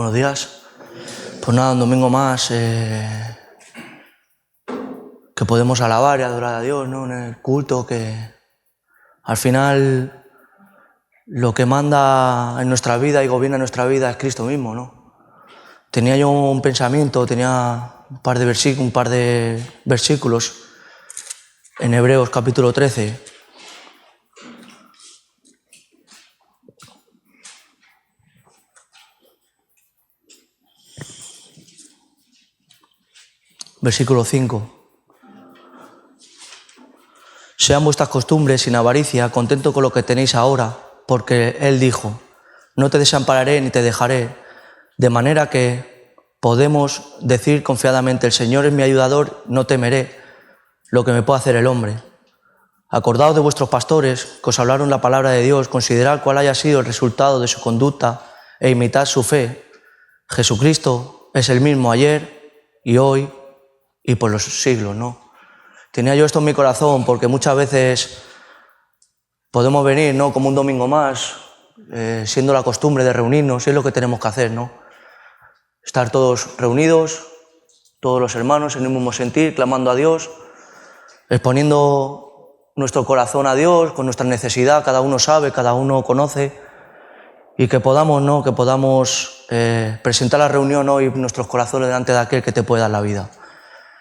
Buenos días. Pues nada, un domingo más que podemos alabar y adorar a Dios, ¿no? En el culto, que al final lo que manda en nuestra vida y gobierna nuestra vida es Cristo mismo, ¿no? Tenía yo un pensamiento, tenía un par de versículos en Hebreos capítulo 13. Versículo 5. Sean vuestras costumbres sin avaricia, contento con lo que tenéis ahora, porque Él dijo, no te desampararé ni te dejaré, de manera que podemos decir confiadamente, el Señor es mi ayudador, no temeré lo que me pueda hacer el hombre. Acordaos de vuestros pastores, que os hablaron la palabra de Dios, considerad cuál haya sido el resultado de su conducta e imitad su fe. Jesucristo es el mismo ayer y hoy y por los siglos, ¿no? Tenía yo esto en mi corazón porque muchas veces podemos venir, ¿no? Como un domingo más, siendo la costumbre de reunirnos, y es lo que tenemos que hacer, ¿no? Estar todos reunidos, todos los hermanos en el mismo sentir, clamando a Dios, exponiendo nuestro corazón a Dios con nuestra necesidad, cada uno sabe, cada uno conoce, y que podamos, ¿no? Que podamos presentar la reunión hoy nuestros corazones delante de aquel que te puede dar la vida.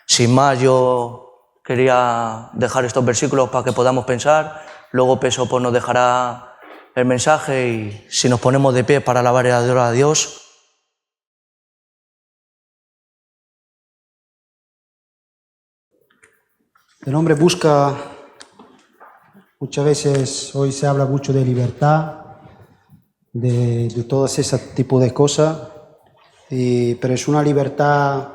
Sin más, yo quería dejar estos versículos para que podamos pensar, luego Peso pues nos dejará el mensaje y si nos ponemos de pie para alabar y adorar a Dios. El hombre busca, muchas veces, hoy se habla mucho de libertad, de todo ese tipo de cosas, pero es una libertad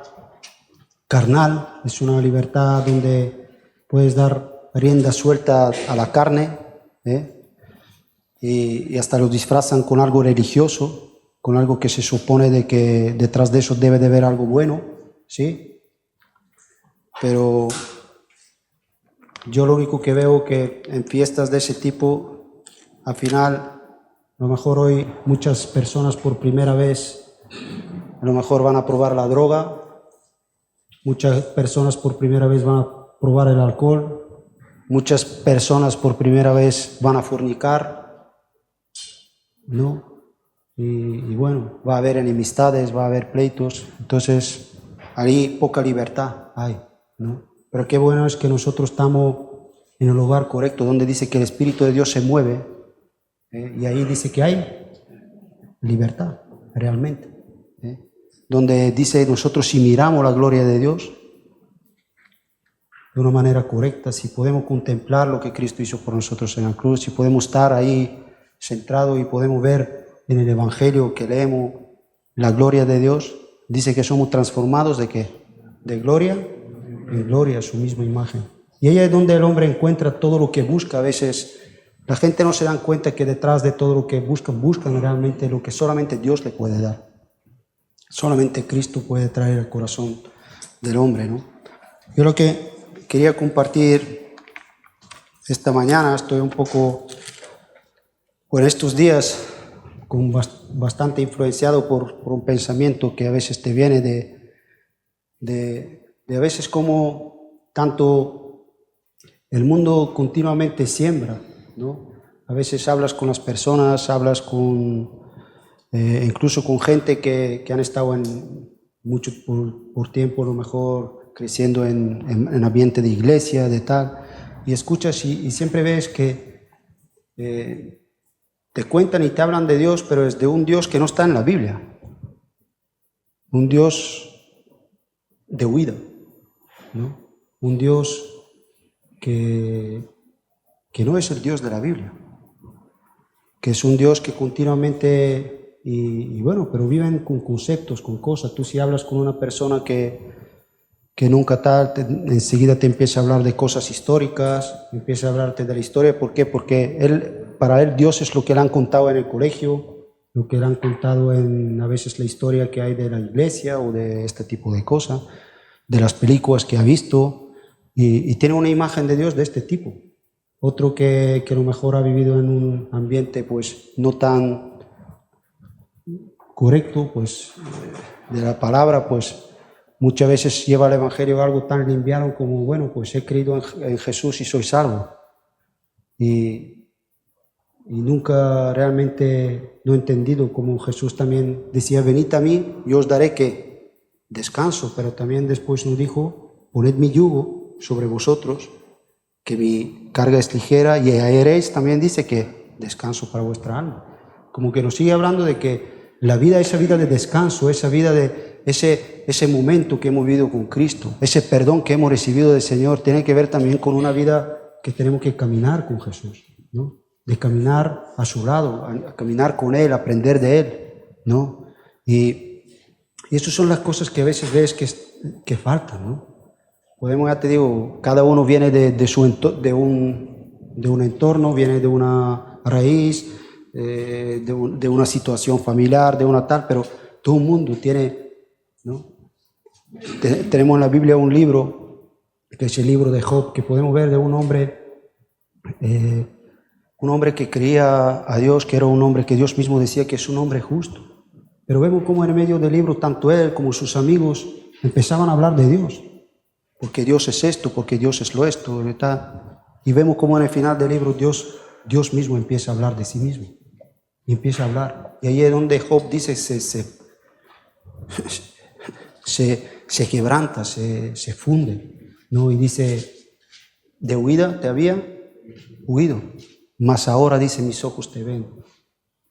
carnal, es una libertad donde puedes dar rienda suelta a la carne, y hasta lo disfrazan con algo religioso, con algo que se supone de que detrás de eso debe de haber algo bueno, ¿sí? Pero yo lo único que veo que en fiestas de ese tipo, al final, a lo mejor hoy muchas personas por primera vez, a lo mejor van a probar la droga, muchas personas por primera vez van a probar el alcohol, muchas personas por primera vez van a fornicar, ¿no? Y bueno, va a haber enemistades, va a haber pleitos, entonces ahí poca libertad hay, ¿no? Pero qué bueno es que nosotros estamos en el lugar correcto, donde dice que el Espíritu de Dios se mueve, y ahí dice que hay libertad, realmente. Donde dice nosotros si miramos la gloria de Dios de una manera correcta, si podemos contemplar lo que Cristo hizo por nosotros en la cruz, si podemos estar ahí centrados y podemos ver en el Evangelio que leemos la gloria de Dios, dice que somos transformados ¿de qué? De gloria en gloria, a su misma imagen. Y ahí es donde el hombre encuentra todo lo que busca. A veces la gente no se da cuenta que detrás de todo lo que buscan realmente lo que solamente Dios le puede dar. Solamente Cristo puede traer el corazón del hombre, ¿no? Yo lo que quería compartir esta mañana, estoy un poco, en estos días, bastante influenciado por un pensamiento que a veces te viene de a veces como tanto el mundo continuamente siembra, ¿no? A veces hablas con las personas, hablas con incluso con gente que han estado mucho por tiempo, a lo mejor creciendo en ambiente de iglesia, de tal, y escuchas y siempre ves que te cuentan y te hablan de Dios, pero es de un Dios que no está en la Biblia, un Dios de huida, ¿no? Un Dios que no es el Dios de la Biblia, que es un Dios que continuamente... Y bueno, pero viven con conceptos, con cosas. Tú si hablas con una persona que nunca tal, enseguida te empieza a hablar de cosas históricas, empieza a hablarte de la historia. ¿Por qué? Porque para él Dios es lo que le han contado en el colegio, lo que le han contado a veces la historia que hay de la iglesia o de este tipo de cosas, de las películas que ha visto, y tiene una imagen de Dios de este tipo. Otro que a lo mejor ha vivido en un ambiente pues no tan correcto, pues, de la palabra, pues, muchas veces lleva el Evangelio algo tan liviano como, bueno, pues he creído en Jesús y soy salvo. Y nunca realmente no he entendido como Jesús también decía, venid a mí, yo os daré que descanso, pero también después nos dijo, poned mi yugo sobre vosotros, que mi carga es ligera, y hallaréis, también dice que descanso para vuestra alma. Como que nos sigue hablando de que la vida, esa vida de descanso, esa vida de ese momento que hemos vivido con Cristo, ese perdón que hemos recibido del Señor, tiene que ver también con una vida que tenemos que caminar con Jesús, ¿no? De caminar a su lado, a caminar con Él, aprender de Él, ¿no? Y esas son las cosas que a veces ves que faltan, ¿no? Podemos, ya te digo, cada uno viene de un entorno, viene de una raíz, de una situación familiar, de una tal, pero todo el mundo tiene, ¿no? Tenemos en la Biblia un libro, que es el libro de Job, que podemos ver de un hombre que creía a Dios, que era un hombre que Dios mismo decía que es un hombre justo. Pero vemos cómo en el medio del libro, tanto él como sus amigos empezaban a hablar de Dios. Porque Dios es esto, porque Dios es lo esto, ¿verdad? Y vemos cómo en el final del libro Dios mismo empieza a hablar de sí mismo. Y empieza a hablar. Y ahí es donde Job dice, se quebranta, se funde, ¿no? Y dice, de huida te había huido, mas ahora, dice, mis ojos te ven.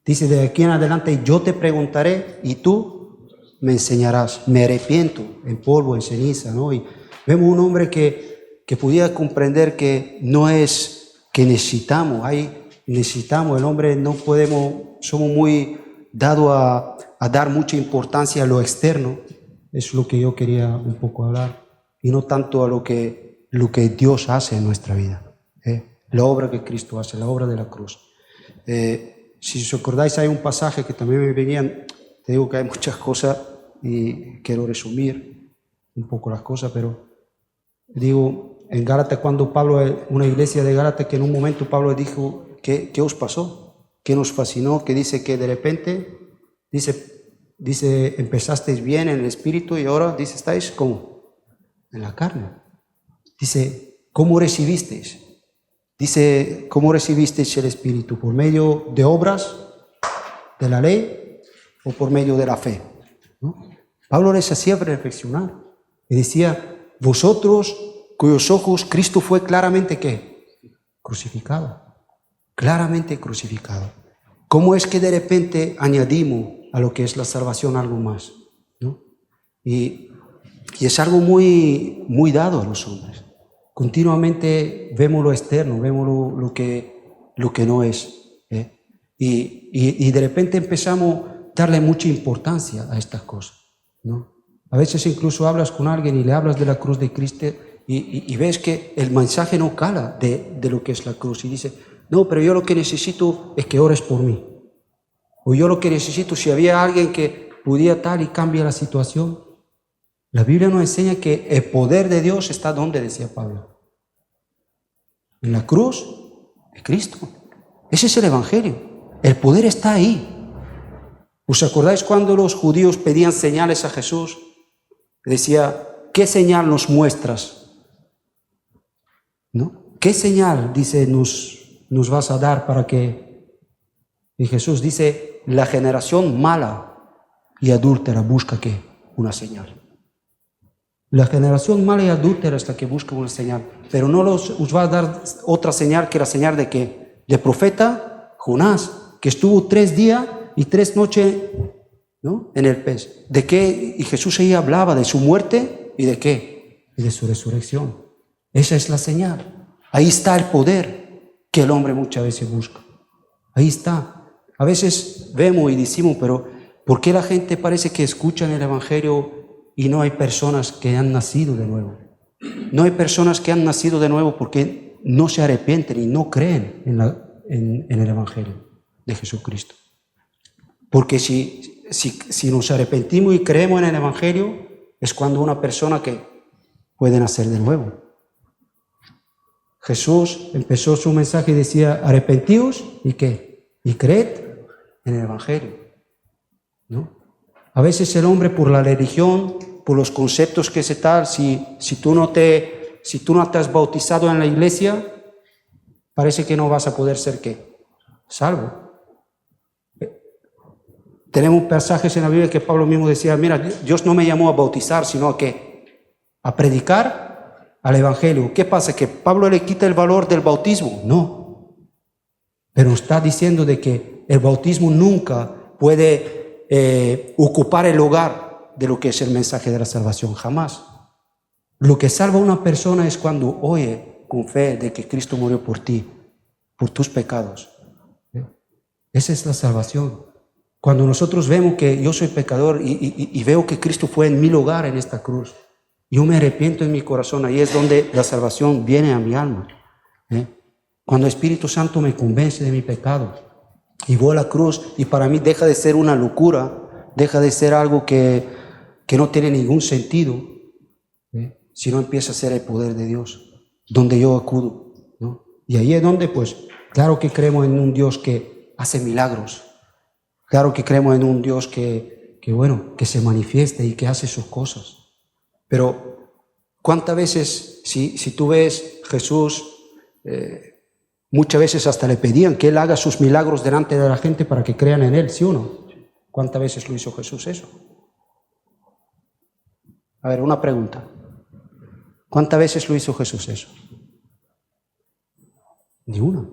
Dice, de aquí en adelante yo te preguntaré y tú me enseñarás. Me arrepiento en polvo, en ceniza, ¿no? Y vemos un hombre que pudiera comprender que no es que necesitamos, el hombre no podemos, somos muy dados a dar mucha importancia a lo externo. Es lo que yo quería un poco hablar, y no tanto a lo que Dios hace en nuestra vida, la obra que Cristo hace, la obra de la cruz. Si os acordáis, hay un pasaje que también me venían, te digo que hay muchas cosas y quiero resumir un poco las cosas, pero digo, en Gálatas, cuando Pablo, una iglesia de Gálatas, que en un momento Pablo dijo, ¿qué os pasó? ¿Qué nos fascinó? Que dice que de repente, dice, empezasteis bien en el espíritu y ahora, dice, estáis ¿cómo? En la carne. Dice, ¿cómo recibisteis? Dice, ¿cómo recibisteis el espíritu? ¿Por medio de obras de la ley o por medio de la fe? ¿No? Pablo les hacía reflexionar y decía, vosotros cuyos ojos Cristo fue claramente ¿qué? Crucificado. Claramente crucificado. ¿Cómo es que de repente añadimos a lo que es la salvación algo más, ¿no? Y es algo muy, muy dado a los hombres. Continuamente vemos lo externo, vemos lo que no es, y de repente empezamos a darle mucha importancia a estas cosas, ¿no? A veces incluso hablas con alguien y le hablas de la cruz de Cristo y ves que el mensaje no cala de lo que es la cruz y dice, no, pero yo lo que necesito es que ores por mí. O yo lo que necesito, si había alguien que pudiera tal y cambia la situación. La Biblia nos enseña que el poder de Dios está donde, decía Pablo. En la cruz de Cristo. Ese es el Evangelio. El poder está ahí. ¿Os acordáis cuando los judíos pedían señales a Jesús? Decía, ¿qué señal nos muestras? ¿No? ¿Qué señal, dice, nos vas a dar para que... Y Jesús dice, la generación mala y adúltera busca ¿qué? Una señal. La generación mala y adúltera es la que busca una señal, pero no os va a dar otra señal que la señal de ¿qué? De profeta Jonás, que estuvo 3 días y 3 noches, ¿no? En el pez. ¿De qué? Y Jesús ahí hablaba de su muerte y de qué? Y de su resurrección. Esa es la señal. Ahí está el poder que el hombre muchas veces busca. Ahí está. A veces vemos y decimos, pero ¿por qué la gente parece que escuchan el Evangelio y no hay personas que han nacido de nuevo? No hay personas que han nacido de nuevo porque no se arrepienten y no creen en el Evangelio de Jesucristo. Porque si nos arrepentimos y creemos en el Evangelio, es cuando una persona que puede nacer de nuevo. Jesús empezó su mensaje y decía, arrepentíos y ¿qué? Y creed en el Evangelio. ¿no? A veces el hombre, por la religión, por los conceptos que se tal, si tú no te has bautizado en la iglesia, parece que no vas a poder ser ¿qué? Salvo. Tenemos pasajes en la Biblia que Pablo mismo decía, mira, Dios no me llamó a bautizar, sino a ¿qué? A predicar al evangelio. ¿Qué pasa? ¿Que Pablo le quita el valor del bautismo? No. Pero está diciendo de que el bautismo nunca puede ocupar el lugar de lo que es el mensaje de la salvación, jamás. Lo que salva a una persona es cuando oye con fe de que Cristo murió por ti, por tus pecados. Esa es la salvación. Cuando nosotros vemos que yo soy pecador y veo que Cristo fue en mi lugar en esta cruz, yo me arrepiento en mi corazón, ahí es donde la salvación viene a mi alma. Cuando el Espíritu Santo me convence de mi pecado y voy a la cruz y para mí deja de ser una locura, deja de ser algo que no tiene ningún sentido, sino empieza a ser el poder de Dios, donde yo acudo, ¿no? Y ahí es donde, pues, claro que creemos en un Dios que hace milagros, claro que creemos en un Dios que se manifieste y que hace sus cosas. Pero, ¿cuántas veces, si tú ves Jesús, muchas veces hasta le pedían que Él haga sus milagros delante de la gente para que crean en Él, ¿sí o no? ¿Cuántas veces lo hizo Jesús eso? A ver, una pregunta. ¿Cuántas veces lo hizo Jesús eso? Ni una.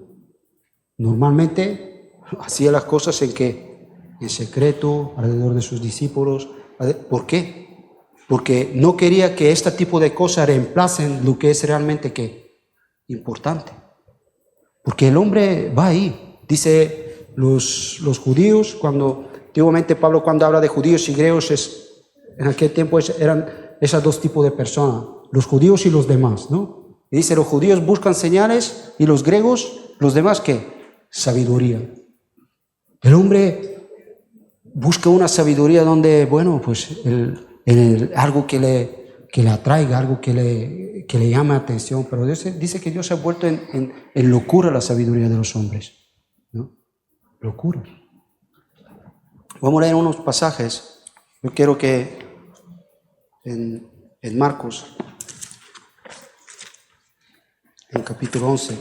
Normalmente hacía las cosas en secreto, alrededor de sus discípulos. ¿Por qué? Porque no quería que este tipo de cosas reemplacen lo que es realmente ¿qué? Importante. Porque el hombre va ahí. Dice los judíos, antiguamente Pablo cuando habla de judíos y griegos, en aquel tiempo eran esos dos tipos de personas, los judíos y los demás, ¿no? Y dice, los judíos buscan señales y los griegos, los demás, ¿qué? Sabiduría. El hombre busca una sabiduría donde, bueno, pues algo que le atraiga, algo que le llame la atención, pero dice que Dios ha vuelto en locura la sabiduría de los hombres, ¿no? Locura. Vamos a leer unos pasajes. Yo quiero que en Marcos, en capítulo 11,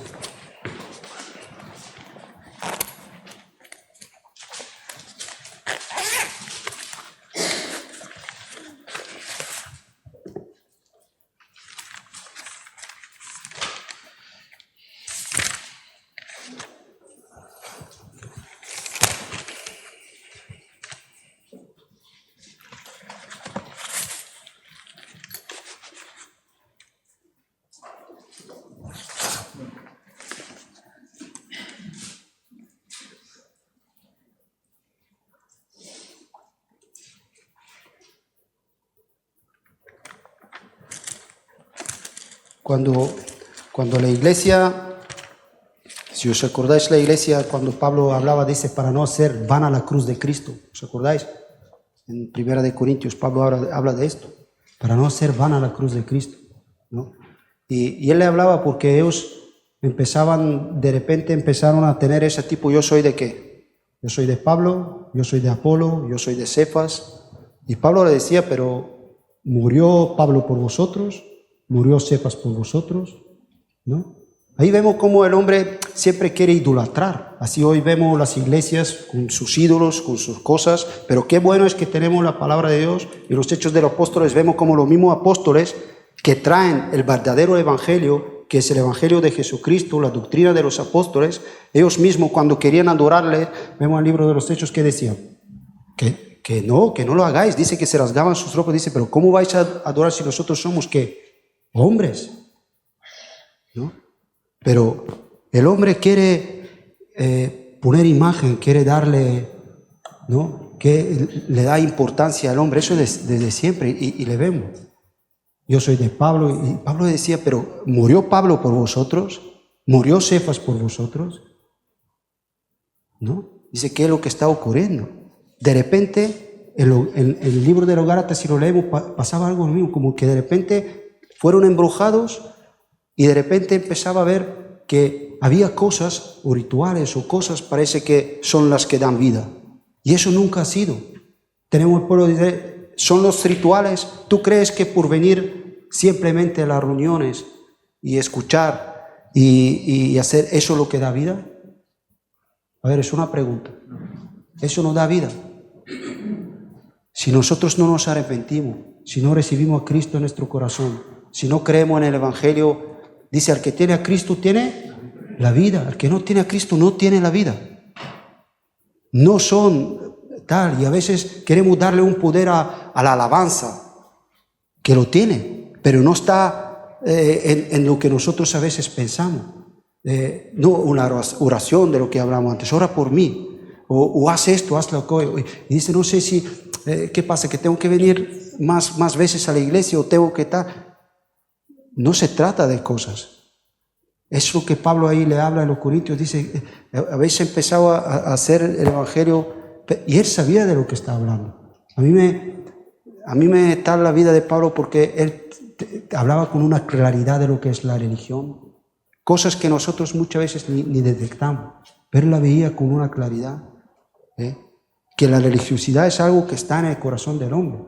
cuando la iglesia, si os acordáis, la iglesia, cuando Pablo hablaba, dice, para no hacer vana la cruz de Cristo, ¿os acordáis? En 1 Corintios, Pablo habla de esto, para no hacer vana la cruz de Cristo, ¿no? Y él le hablaba porque ellos de repente empezaron a tener ese tipo, yo soy de qué, yo soy de Pablo, yo soy de Apolo, yo soy de Cefas, y Pablo le decía, pero murió Pablo por vosotros, murió Cefas por vosotros, ¿no? Ahí vemos cómo el hombre siempre quiere idolatrar. Así hoy vemos las iglesias con sus ídolos, con sus cosas, pero qué bueno es que tenemos la palabra de Dios y los hechos de los apóstoles. Vemos como los mismos apóstoles que traen el verdadero evangelio, que es el evangelio de Jesucristo, la doctrina de los apóstoles, ellos mismos cuando querían adorarle, vemos en el libro de los hechos que decían que no lo hagáis. Dice que se rasgaban sus ropas, dice, pero ¿cómo vais a adorar si nosotros somos qué? Hombres, ¿no? Pero el hombre quiere poner imagen, quiere darle, ¿no? Que le da importancia al hombre, eso desde siempre, y le vemos. Yo soy de Pablo, y Pablo decía, pero ¿murió Pablo por vosotros? ¿Murió Cefas por vosotros? ¿No? Dice, ¿qué es lo que está ocurriendo? De repente, en el libro de los Gálatas, si lo leemos, pasaba algo mismo, como que de repente fueron embrujados y de repente empezaba a ver que había cosas o rituales o cosas parece que son las que dan vida. Y eso nunca ha sido. Tenemos el pueblo que dice, son los rituales. ¿Tú crees que por venir simplemente a las reuniones y escuchar y hacer eso lo que da vida? A ver, es una pregunta. Eso no da vida. Si nosotros no nos arrepentimos, si no recibimos a Cristo en nuestro corazón, si no creemos en el Evangelio, dice, al que tiene a Cristo tiene la vida, al que no tiene a Cristo no tiene la vida. No son tal, y a veces queremos darle un poder a la alabanza, que lo tiene, pero no está en lo que nosotros a veces pensamos. No una oración de lo que hablamos antes, ora por mí, o haz esto, haz lo que... Y dice, no sé si, ¿qué pasa? ¿Que tengo que venir más veces a la iglesia o tengo que estar? No se trata de cosas. Es lo que Pablo ahí le habla a los corintios, dice, habéis empezado a hacer el Evangelio, y él sabía de lo que está hablando. A mí me está la vida de Pablo porque él hablaba con una claridad de lo que es la religión, cosas que nosotros muchas veces ni detectamos, pero él la veía con una claridad, que la religiosidad es algo que está en el corazón del hombre.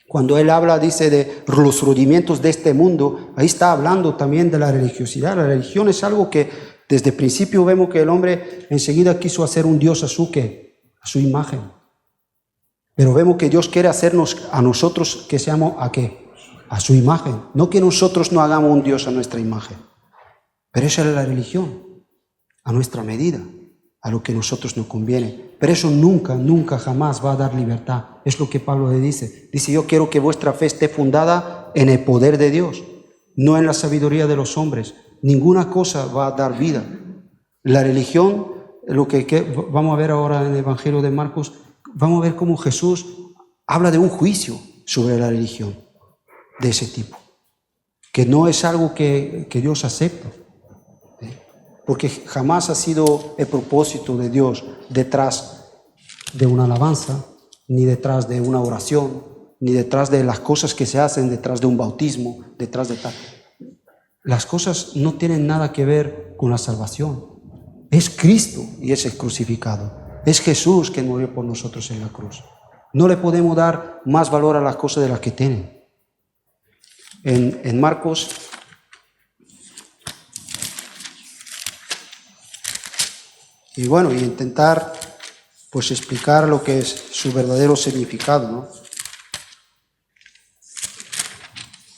Cuando él habla, dice, de los rudimentos de este mundo, ahí está hablando también de la religiosidad. La religión es algo que desde el principio vemos que el hombre enseguida quiso hacer un Dios a su imagen. Pero vemos que Dios quiere hacernos a nosotros que seamos ¿a qué? A su imagen. No que nosotros no hagamos un Dios a nuestra imagen. Pero esa es la religión, a nuestra medida, a lo que a nosotros nos conviene. Pero eso nunca, jamás va a dar libertad. Es lo que Pablo le dice. Dice, yo quiero que vuestra fe esté fundada en el poder de Dios, no en la sabiduría de los hombres. Ninguna cosa va a dar vida. La religión, lo que vamos a ver ahora en el Evangelio de Marcos, vamos a ver cómo Jesús habla de un juicio sobre la religión de ese tipo, que no es algo que Dios acepta. Porque jamás ha sido el propósito de Dios detrás de una alabanza, ni detrás de una oración, ni detrás de las cosas que se hacen, detrás de un bautismo, detrás de tal. Las cosas no tienen nada que ver con la salvación. Es Cristo y es el crucificado. Es Jesús que murió por nosotros en la cruz. No le podemos dar más valor a las cosas de las que tienen. En Marcos... Y bueno, y intentar pues explicar lo que es su verdadero significado, ¿no?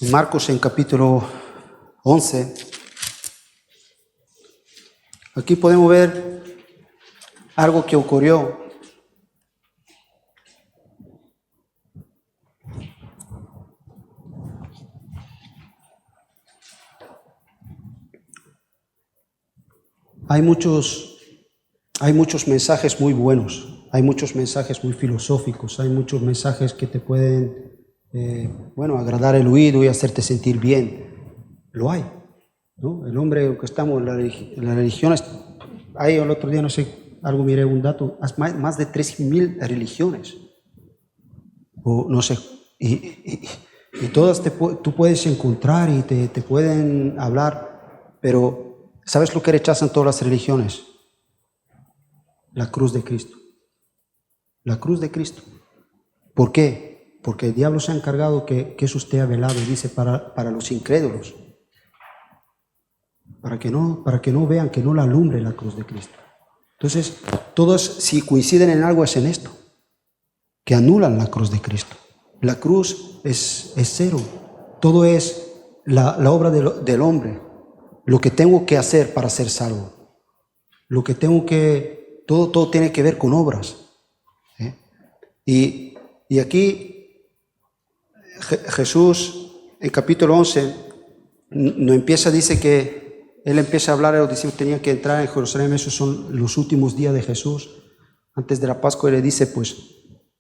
En Marcos, en capítulo 11, aquí podemos ver algo que ocurrió. Hay muchos mensajes muy buenos, hay muchos mensajes muy filosóficos, hay muchos mensajes que te pueden, agradar el oído y hacerte sentir bien. Lo hay, ¿no? El hombre que estamos en la religión, hay el otro día, no sé, algo miré un dato, más de 3.000 religiones, o no sé, y todas tú puedes encontrar y te pueden hablar, pero ¿sabes lo que rechazan todas las religiones? La cruz de Cristo. La cruz de Cristo. ¿Por qué? Porque el diablo se ha encargado que eso esté velado, dice, para los incrédulos. Para que no vean, que no la alumbre la cruz de Cristo. Entonces, todos, si coinciden en algo, es en esto, que anulan la cruz de Cristo. La cruz es cero. Todo es la obra del hombre. Lo que tengo que hacer para ser salvo. Lo que tengo que... Todo tiene que ver con obras. Y aquí Jesús, en capítulo 11, no empieza, dice que él empieza a hablar a los discípulos, tenían que entrar en Jerusalén, esos son los últimos días de Jesús, antes de la Pascua, y le dice, pues,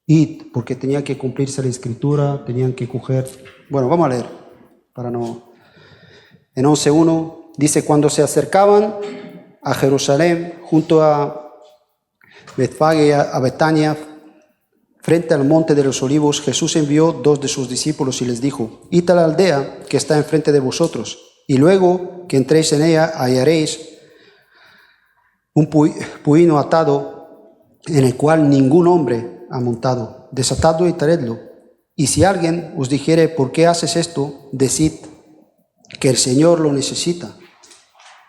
id, porque tenía que cumplirse la Escritura, tenían que coger... Bueno, vamos a leer, para no... En 11:1 dice, cuando se acercaban a Jerusalén, junto a Betfage y a Betania, frente al monte de los olivos, Jesús envió 2 de sus discípulos y les dijo, id a la aldea que está enfrente de vosotros, y luego que entréis en ella hallaréis un puino atado en el cual ningún hombre ha montado. desatadlo y traedlo. Y si alguien os dijere, ¿por qué haces esto?, decid que el Señor lo necesita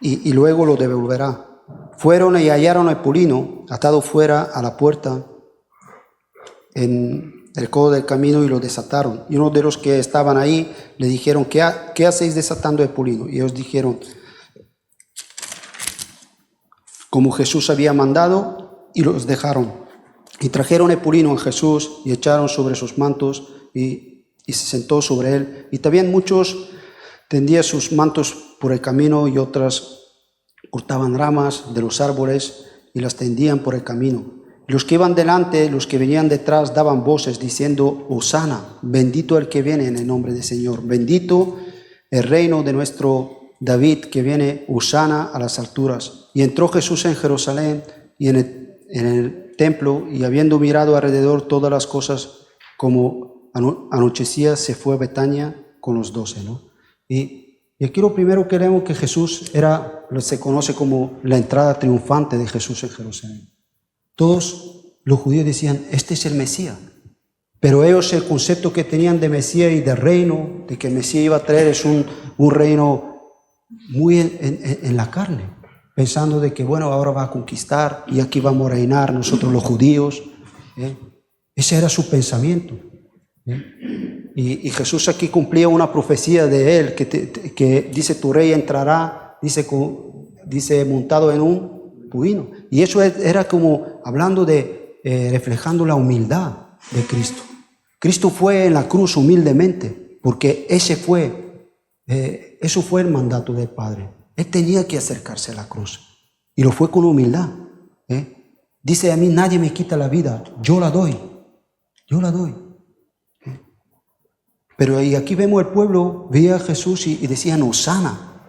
y luego lo devolverá. Fueron y hallaron al purino atado fuera a la puerta en el codo del camino y lo desataron. Y uno de los que estaban ahí le dijeron, ¿qué hacéis desatando el purino? Y ellos dijeron, como Jesús había mandado, y los dejaron. Y trajeron el purino a Jesús y echaron sobre sus mantos y se sentó sobre él. Y también muchos tendían sus mantos por el camino y otras cortaban ramas de los árboles y las tendían por el camino. Los que iban delante, los que venían detrás, daban voces diciendo, Hosana, bendito el que viene en el nombre del Señor. Bendito el reino de nuestro David que viene, Hosana a las alturas. Y entró Jesús en Jerusalén y en el templo, y habiendo mirado alrededor todas las cosas como anochecía, se fue a Betania con los 12, ¿no? Y aquí lo primero que vemos que Jesús se conoce como la entrada triunfante de Jesús en Jerusalén. Todos los judíos decían, este es el Mesías. Pero ellos el concepto que tenían de Mesías y de reino, de que el Mesías iba a traer, es un reino muy en la carne, pensando de que, bueno, ahora va a conquistar y aquí vamos a reinar nosotros los judíos. Ese era su pensamiento. Y Jesús aquí cumplía una profecía de él, que dice, tu rey entrará, dice montado en un purino. Y eso era como hablando reflejando la humildad de Cristo. Cristo fue en la cruz humildemente, porque eso fue el mandato del Padre. Él tenía que acercarse a la cruz, y lo fue con humildad. Dice, a mí nadie me quita la vida, yo la doy. Pero y aquí vemos el pueblo, veía a Jesús y decían, Hosana,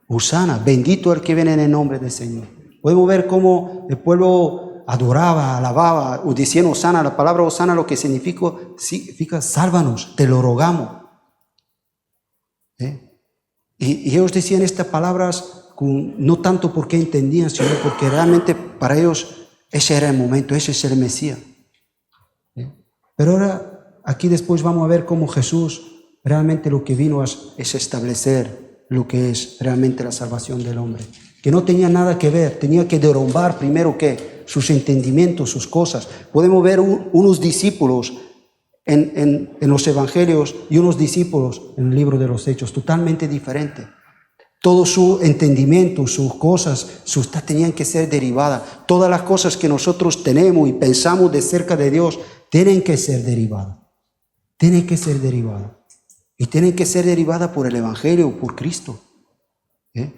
Hosana, bendito el que viene en el nombre del Señor. Podemos ver cómo el pueblo adoraba, alababa, o decían Hosana. La palabra Hosana lo que significa sálvanos, te lo rogamos. Y ellos decían estas palabras no tanto porque entendían, sino porque realmente para ellos ese era el momento, ese es el Mesías. Pero ahora aquí después vamos a ver cómo Jesús realmente lo que vino es establecer lo que es realmente la salvación del hombre. Que no tenía nada que ver, tenía que derrumbar primero que sus entendimientos, sus cosas. Podemos ver unos discípulos en los evangelios y unos discípulos en el libro de los Hechos, totalmente diferentes. Todo su entendimiento, sus cosas, tenían que ser derivadas. Todas las cosas que nosotros tenemos y pensamos de cerca de Dios tienen que ser derivadas. Tienen que ser derivadas. Y tienen que ser derivadas por el Evangelio, por Cristo. En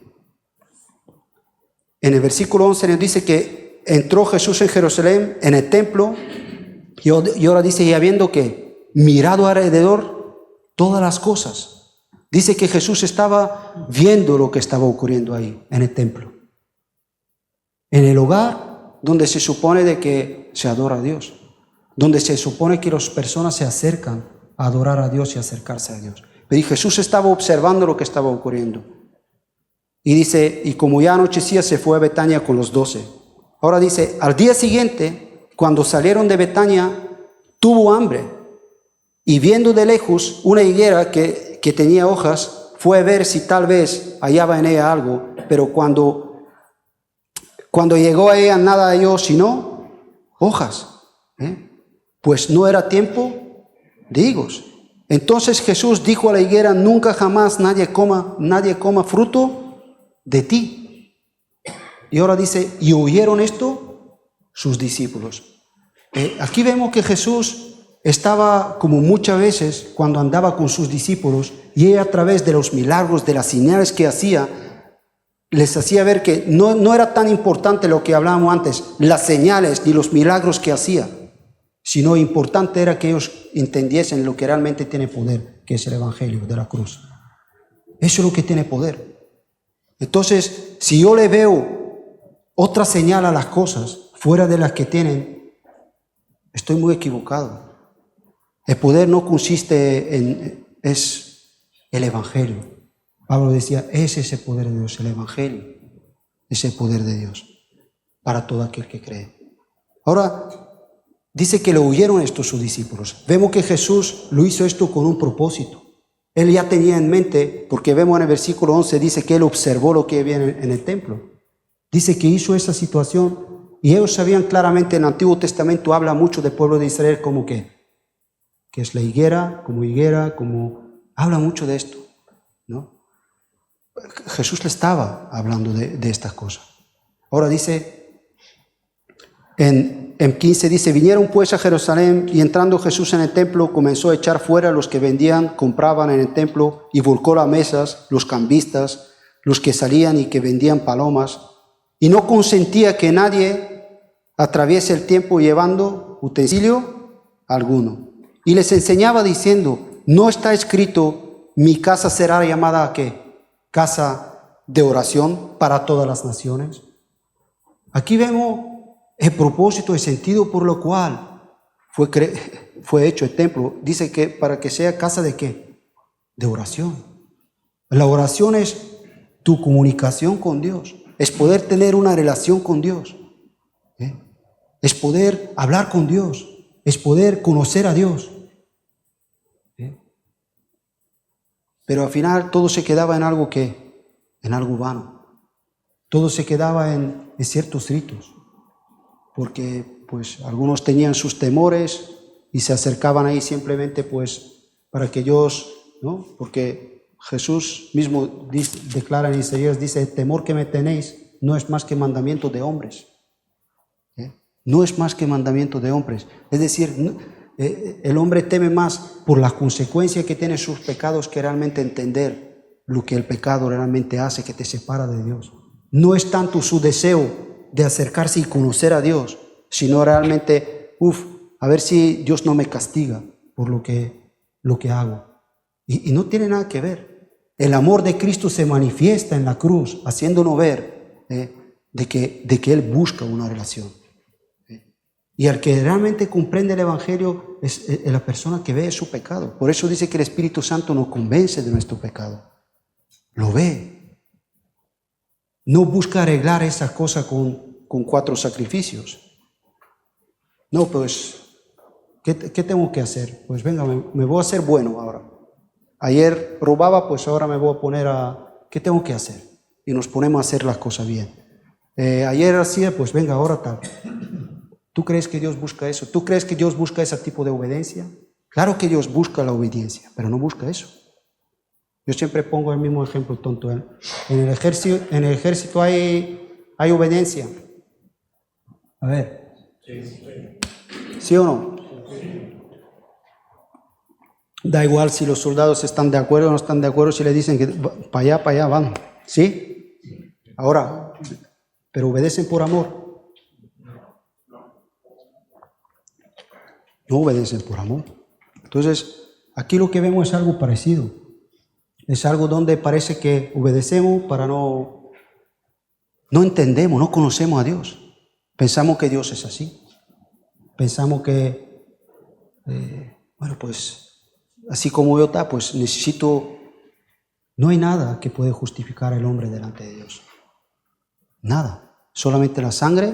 el versículo 11 nos dice que entró Jesús en Jerusalén, en el templo, y ahora dice, y habiendo que mirado alrededor todas las cosas. Dice que Jesús estaba viendo lo que estaba ocurriendo ahí, en el templo. En el hogar donde se supone de que se adora a Dios. Donde se supone que las personas se acercan a adorar a Dios y acercarse a Dios. Pero Jesús estaba observando lo que estaba ocurriendo. Y dice, y como ya anochecía, se fue a Betania con los 12. Ahora dice, al día siguiente, cuando salieron de Betania, tuvo hambre. Y viendo de lejos una higuera que tenía hojas, fue a ver si tal vez hallaba en ella algo. Pero cuando llegó a ella, nada halló sino hojas. Pues no era tiempo de higos. Entonces Jesús dijo a la higuera, nunca jamás nadie coma fruto de ti. Y ahora dice, y oyeron esto sus discípulos. Aquí vemos que Jesús estaba, como muchas veces cuando andaba con sus discípulos, y a través de los milagros, de las señales que hacía, les hacía ver que no era tan importante lo que hablábamos antes, las señales ni los milagros que hacía, sino importante era que ellos entendiesen lo que realmente tiene poder, que es el Evangelio de la cruz. Eso es lo que tiene poder. Entonces, si yo le veo otra señal a las cosas fuera de las que tienen, estoy muy equivocado. El poder no consiste es el Evangelio. Pablo decía, ese es el poder de Dios, el Evangelio es el poder de Dios para todo aquel que cree. Ahora, dice que le huyeron estos sus discípulos. Vemos que Jesús lo hizo esto con un propósito. Él ya tenía en mente, porque vemos en el versículo 11, dice que él observó lo que había en el templo. Dice que hizo esa situación y ellos sabían claramente, en el Antiguo Testamento habla mucho del pueblo de Israel como que es la higuera, como habla mucho de esto, ¿no? Jesús le estaba hablando de estas cosas. Ahora dice, en 15 dice, vinieron pues a Jerusalén y entrando Jesús en el templo comenzó a echar fuera a los que vendían, compraban en el templo y volcó las mesas, los cambistas, los que salían y que vendían palomas, y no consentía que nadie atraviese el templo llevando utensilio alguno. Y les enseñaba diciendo, ¿no está escrito, mi casa será llamada ¿a qué? Casa de oración para todas las naciones? Aquí vemos el propósito, el sentido por lo cual fue hecho el templo. Dice que para que sea casa de ¿qué? De oración. La oración es tu comunicación con Dios, es poder tener una relación con Dios, es poder hablar con Dios, es poder conocer a Dios. Pero al final todo se quedaba en algo en algo vano. Todo se quedaba en ciertos ritos, porque pues algunos tenían sus temores y se acercaban ahí simplemente pues para que ellos, ¿no? Porque Jesús mismo declara en Isaías, dice, el temor que me tenéis no es más que mandamiento de hombres. No es más que mandamiento de hombres. Es decir, el hombre teme más por las consecuencias que tienen sus pecados que realmente entender lo que el pecado realmente hace, que te separa de Dios. No es tanto su deseo de acercarse y conocer a Dios, sino realmente, a ver si Dios no me castiga por lo que hago. Y no tiene nada que ver. El amor de Cristo se manifiesta en la cruz, haciéndonos ver de que Él busca una relación. Y al que realmente comprende el Evangelio es la persona que ve su pecado. Por eso dice que el Espíritu Santo nos convence de nuestro pecado. Lo ve. No busca arreglar esa cosa con 4 sacrificios. No, pues, ¿qué tengo que hacer? Pues venga, me voy a hacer bueno ahora. Ayer robaba, pues ahora me voy a poner ¿qué tengo que hacer? Y nos ponemos a hacer las cosas bien. Ayer hacía, pues venga, ahora tal. ¿Tú crees que Dios busca eso? ¿Tú crees que Dios busca ese tipo de obediencia? Claro que Dios busca la obediencia, pero no busca eso. Yo siempre pongo el mismo ejemplo tonto. En el ejército hay obediencia. A ver. ¿Sí o no? Da igual si los soldados están de acuerdo o no están de acuerdo, si le dicen que para allá van. ¿Sí? Ahora, pero obedecen por amor. No obedecen por amor. Entonces, aquí lo que vemos es algo parecido. Es algo donde parece que obedecemos para no entendemos, no conocemos a Dios. Pensamos que Dios es así. Pensamos que, pues, así como yo está, pues necesito... No hay nada que puede justificar al hombre delante de Dios. Nada. Solamente la sangre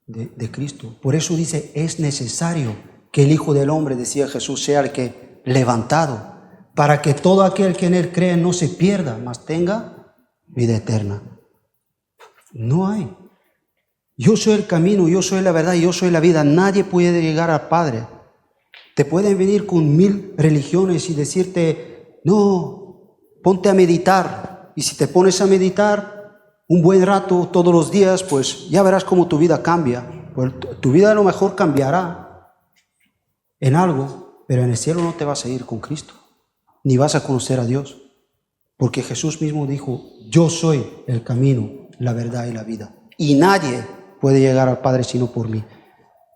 de Cristo. Por eso dice, es necesario que el Hijo del Hombre, decía Jesús, sea el que levantado, para que todo aquel que en Él cree no se pierda, mas tenga vida eterna. No hay. Yo soy el camino, yo soy la verdad, yo soy la vida. Nadie puede llegar al Padre. Te pueden venir con 1000 religiones y decirte, no, ponte a meditar. Y si te pones a meditar un buen rato todos los días, pues ya verás cómo tu vida cambia. Pues tu vida a lo mejor cambiará en algo, pero en el cielo no te vas a ir con Cristo, ni vas a conocer a Dios, porque Jesús mismo dijo, yo soy el camino, la verdad y la vida, y nadie puede llegar al Padre sino por mí.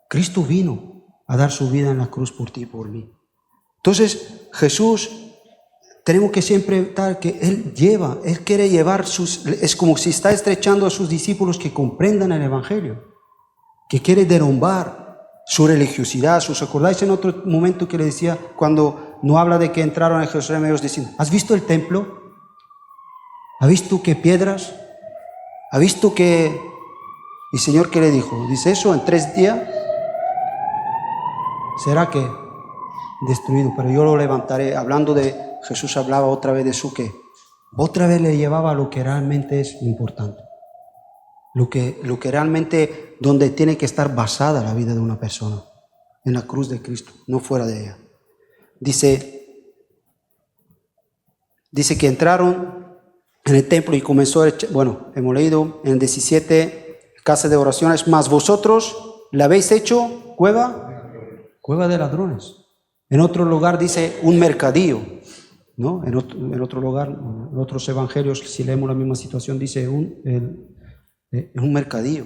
Cristo vino a dar su vida en la cruz por ti y por mí. Entonces, Jesús, tenemos que siempre estar que Él quiere llevar es como si está estrechando a sus discípulos que comprendan el Evangelio, que quiere derrumbar su religiosidad. ¿Os acordáis en otro momento que le decía, cuando no habla de que entraron a Jerusalén, ellos decían, ¿has visto el templo? ¿Has visto qué piedras? ¿Has visto qué? Y Señor, ¿qué le dijo? Dice eso, en 3 días será que destruido, pero yo lo levantaré. Hablando de Jesús, hablaba otra vez de su que otra vez le llevaba a lo que realmente es importante, lo que realmente donde tiene que estar basada la vida de una persona, en la cruz de Cristo, no fuera de ella. Dice que entraron en el templo y comenzó, hemos leído en el 17, casa de oraciones, mas vosotros la habéis hecho cueva de ladrones. En otro lugar dice un mercadillo, ¿no? En otro lugar, en otros evangelios, si leemos la misma situación, dice un mercadillo,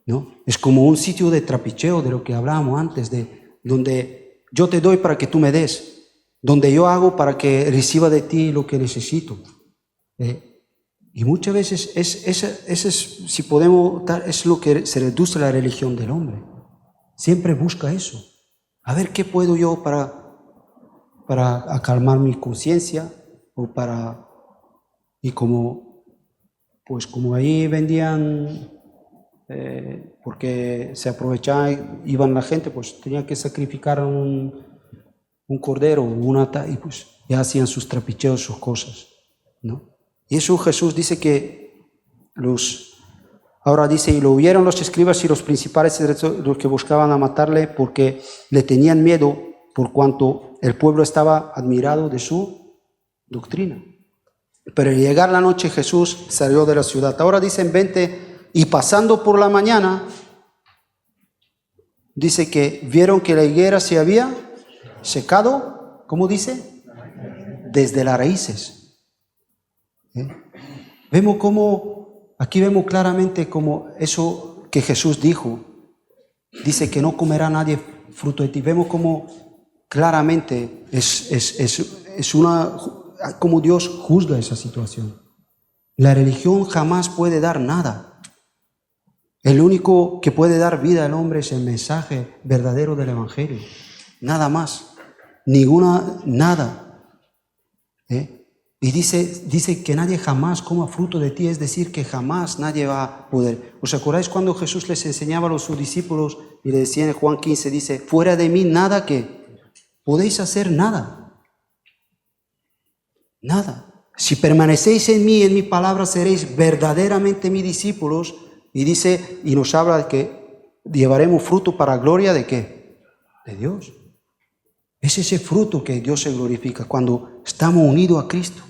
¿no? Es como un sitio de trapicheo, de lo que hablábamos antes, de donde yo te doy para que tú me des, donde yo hago para que reciba de ti lo que necesito. Y muchas veces si podemos, es lo que se reduce a la religión del hombre. Siempre busca eso. A ver qué puedo yo para acalmar mi conciencia y como ahí vendían, porque se aprovechaban, iban la gente, pues tenía que sacrificar un cordero y pues ya hacían sus trapicheos, sus cosas, ¿no? Y eso Jesús dice que ahora dice, y lo oyeron los escribas y los principales, los que buscaban a matarle, porque le tenían miedo, por cuanto el pueblo estaba admirado de su doctrina. Pero al llegar la noche Jesús salió de la ciudad. Ahora dice en 20, y pasando por la mañana, dice que vieron que la higuera se había secado, ¿cómo dice? Desde las raíces. Aquí vemos claramente como eso que Jesús dijo, dice que no comerá nadie fruto de ti. Vemos como claramente como Dios juzga esa situación. La religión jamás puede dar nada. El único que puede dar vida al hombre es el mensaje verdadero del Evangelio. Nada más. Nada. Y dice que nadie jamás coma fruto de ti, es decir, que jamás nadie va a poder. ¿Os acordáis cuando Jesús les enseñaba a sus discípulos y le decía en Juan 15, dice, fuera de mí nada que podéis hacer nada? Nada. Si permanecéis en mí, en mi palabra, seréis verdaderamente mis discípulos. Y dice, y nos habla de que llevaremos fruto para gloria ¿de qué? De Dios. Es ese fruto que Dios se glorifica cuando estamos unidos a Cristo.